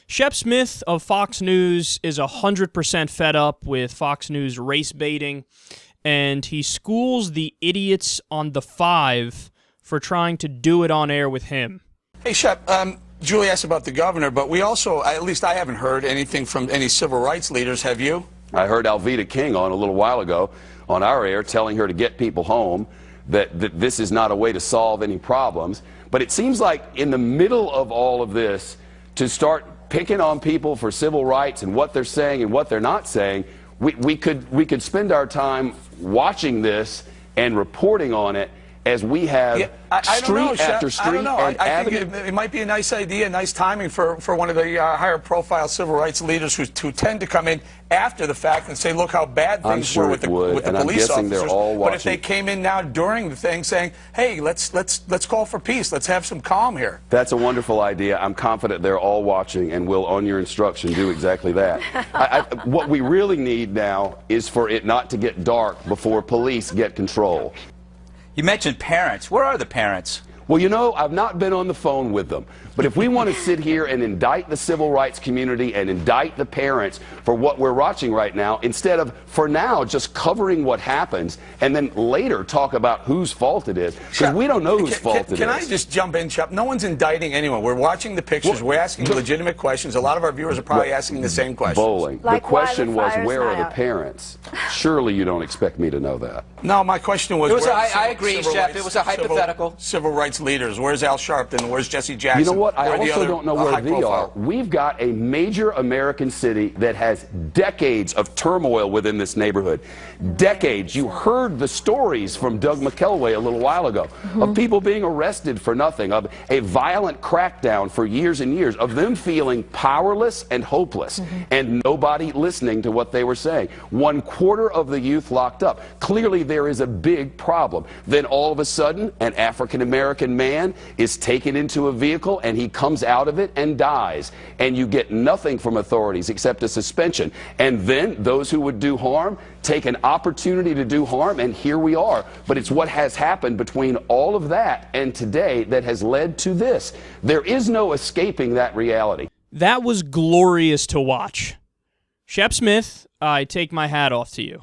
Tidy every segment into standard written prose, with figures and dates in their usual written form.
Shep Smith of Fox News is 100% fed up with Fox News race baiting, and he schools the idiots on the Five for trying to do it on air with him. Hey, Shep, Julie asked about the governor, but we also, at least I haven't heard anything from any civil rights leaders. Have you? I heard Alveda King on a little while ago on our air telling her to get people home, that this is not a way to solve any problems. But it seems like in the middle of all of this, to start picking on people for civil rights and what they're saying and what they're not saying, we could spend our time watching this and reporting on it as we have street after street. I don't know. I think it might be a nice idea, nice timing for one of the higher profile civil rights leaders who tend to come in after the fact and say, look how bad things were with the police officers. But if they came in now during the thing saying, hey, let's call for peace, let's have some calm here. That's a wonderful idea. I'm confident they're all watching and will, on your instruction, do exactly that. What we really need now is for it not to get dark before police get control. You mentioned parents. Where are the parents? Well, you know, I've not been on the phone with them. But if we want to sit here and indict the civil rights community and indict the parents for what we're watching right now, instead of, for now, just covering what happens and then later talk about whose fault it is, because we don't know whose fault it is. Can I just jump in, Shep? No one's indicting anyone. We're watching the pictures. We're asking legitimate questions. A lot of our viewers are probably asking the same questions. Bolling, the question was, where are the parents? Surely you don't expect me to know that. No, my question was, I agree, Shep. It was a hypothetical. Civil rights leaders. Where's Al Sharpton? Where's Jesse Jackson? You know what? I also don't know where they are. We've got a major American city that has decades of turmoil within this neighborhood. Decades. You heard the stories from Doug McKelway a little while ago of people being arrested for nothing, of a violent crackdown for years and years, of them feeling powerless and hopeless and nobody listening to what they were saying. 1/4 of the youth locked up. Clearly there is a big problem. Then all of a sudden an African-American man is taken into a vehicle and he comes out of it and dies, and you get nothing from authorities except a suspension. And then those who would do harm take an opportunity to do harm, and here we are. But it's what has happened between all of that and today that has led to this. There is no escaping that reality. That was glorious to watch. Shep Smith, I take my hat off to you.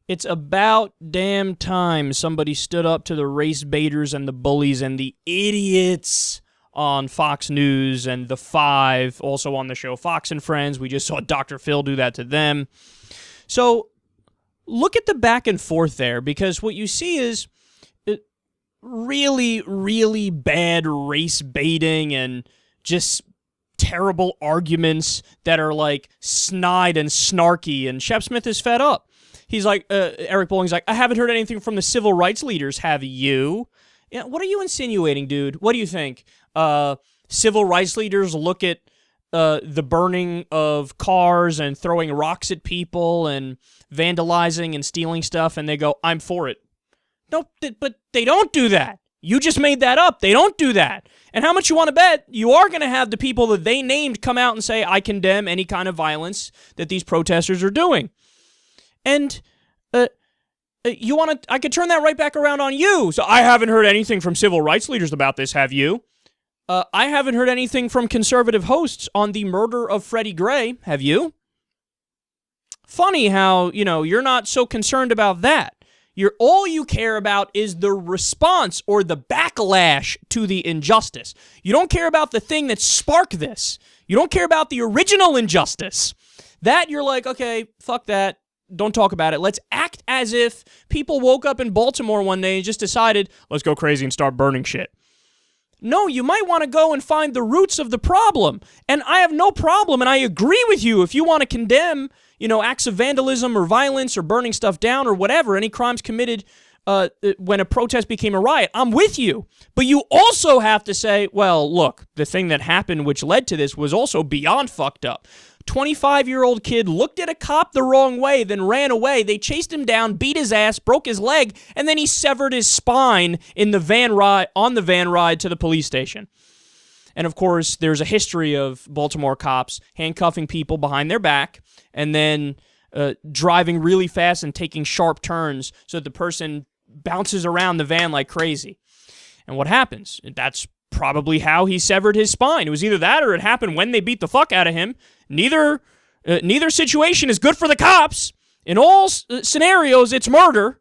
It's about damn time somebody stood up to the race baiters and the bullies and the idiots on Fox News and the Five, also on the show Fox and Friends. We just saw Dr. Phil do that to them. So look at the back and forth there, because what you see is really, really bad race baiting and just terrible arguments that are like snide and snarky, and Shep Smith is fed up. He's like, Eric Bolling's like, I haven't heard anything from the civil rights leaders, have you? Yeah, what are you insinuating, dude? What do you think? Civil rights leaders look at the burning of cars and throwing rocks at people and vandalizing and stealing stuff, and they go, I'm for it. No, but they don't do that. You just made that up. They don't do that. And how much you want to bet you are going to have the people that they named come out and say, I condemn any kind of violence that these protesters are doing. And you want to? I could turn that right back around on you. So I haven't heard anything from civil rights leaders about this, have you? I haven't heard anything from conservative hosts on the murder of Freddie Gray, have you? Funny how, you're not so concerned about that. All you care about is the response or the backlash to the injustice. You don't care about the thing that sparked this. You don't care about the original injustice. That you're like, okay, fuck that. Don't talk about it. Let's act as if people woke up in Baltimore one day and just decided, let's go crazy and start burning shit. No, you might want to go and find the roots of the problem. And I have no problem, and I agree with you if you want to condemn, acts of vandalism or violence or burning stuff down or whatever, any crimes committed when a protest became a riot. I'm with you. But you also have to say, well, look, the thing that happened which led to this was also beyond fucked up. 25-year-old kid looked at a cop the wrong way, then ran away. They chased him down, beat his ass, broke his leg, and then he severed his spine in the van ride to the police station. And of course, there's a history of Baltimore cops handcuffing people behind their back and then driving really fast and taking sharp turns so that the person bounces around the van like crazy. And what happens? That's probably how he severed his spine. It was either that or it happened when they beat the fuck out of him. Neither situation is good for the cops. In all scenarios, it's murder.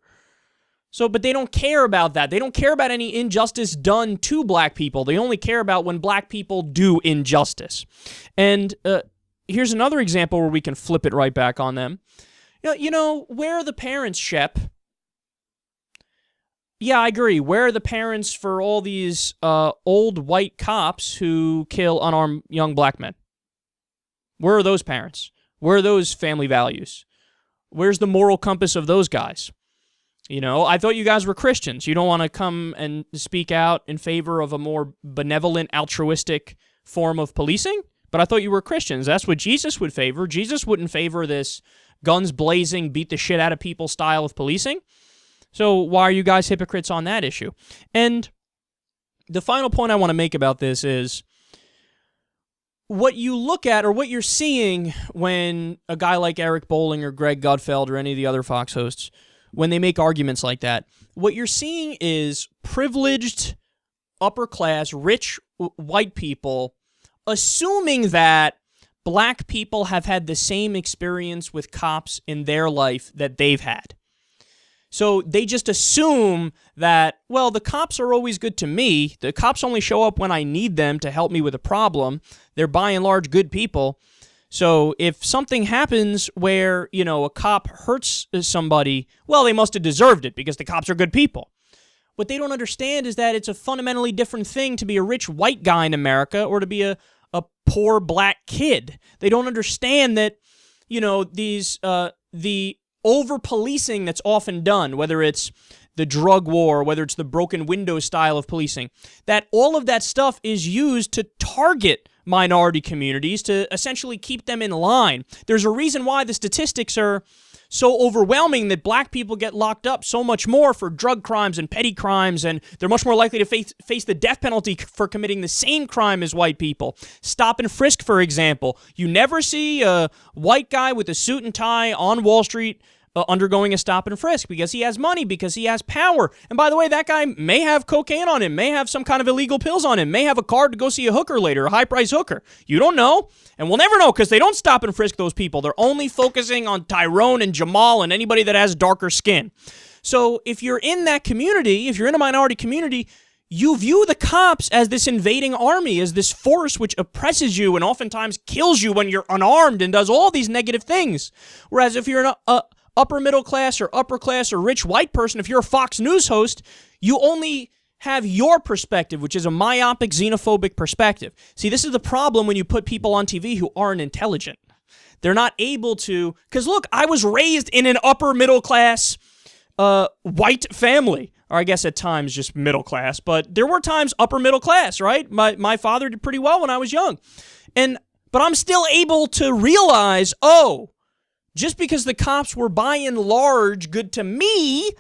So, but they don't care about that. They don't care about any injustice done to black people. They only care about when black people do injustice. And here's another example where we can flip it right back on them. You know, where are the parents, Shep? Yeah, I agree. Where are the parents for all these old white cops who kill unarmed young black men? Where are those parents? Where are those family values? Where's the moral compass of those guys? You know, I thought you guys were Christians. You don't want to come and speak out in favor of a more benevolent, altruistic form of policing? But I thought you were Christians. That's what Jesus would favor. Jesus wouldn't favor this guns blazing, beat the shit out of people style of policing. So why are you guys hypocrites on that issue? And the final point I want to make about this is what you look at or what you're seeing when a guy like Eric Bolling or Greg Gutfeld or any of the other Fox hosts, when they make arguments like that, what you're seeing is privileged, upper-class, rich white people assuming that black people have had the same experience with cops in their life that they've had. So they just assume that, well, the cops are always good to me. The cops only show up when I need them to help me with a problem. They're by and large good people. So if something happens where, you know, a cop hurts somebody, well, they must have deserved it because the cops are good people. What they don't understand is that it's a fundamentally different thing to be a rich white guy in America or to be a poor black kid. They don't understand that, you know, the over-policing that's often done, whether it's the drug war, whether it's the broken window style of policing, that all of that stuff is used to target minority communities to essentially keep them in line. There's a reason why the statistics are so overwhelming that black people get locked up so much more for drug crimes and petty crimes, and they're much more likely to face the death penalty for committing the same crime as white people. Stop and frisk, for example. You never see a white guy with a suit and tie on Wall Street undergoing a stop and frisk because he has money, because he has power. And by the way, that guy may have cocaine on him, may have some kind of illegal pills on him, may have a card to go see a hooker later, a high-priced hooker. You don't know, and we'll never know because they don't stop and frisk those people. They're only focusing on Tyrone and Jamal and anybody that has darker skin. So if you're in that community, if you're in a minority community, you view the cops as this invading army, as this force which oppresses you and oftentimes kills you when you're unarmed and does all these negative things. Whereas if you're an upper middle class or upper class or rich white person, if you're a Fox News host, you only have your perspective, which is a myopic, xenophobic perspective. See, this is the problem when you put people on TV who aren't intelligent. They're not able to, because look, I was raised in an upper middle class white family, or I guess at times just middle class, but there were times upper middle class, right? My father did pretty well when I was young. But I'm still able to realize, oh, just because the cops were by and large good to me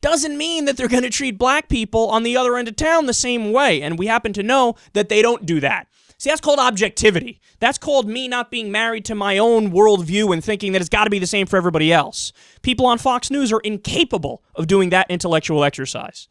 doesn't mean that they're going to treat black people on the other end of town the same way. And we happen to know that they don't do that. See, that's called objectivity. That's called me not being married to my own worldview and thinking that it's got to be the same for everybody else. People on Fox News are incapable of doing that intellectual exercise.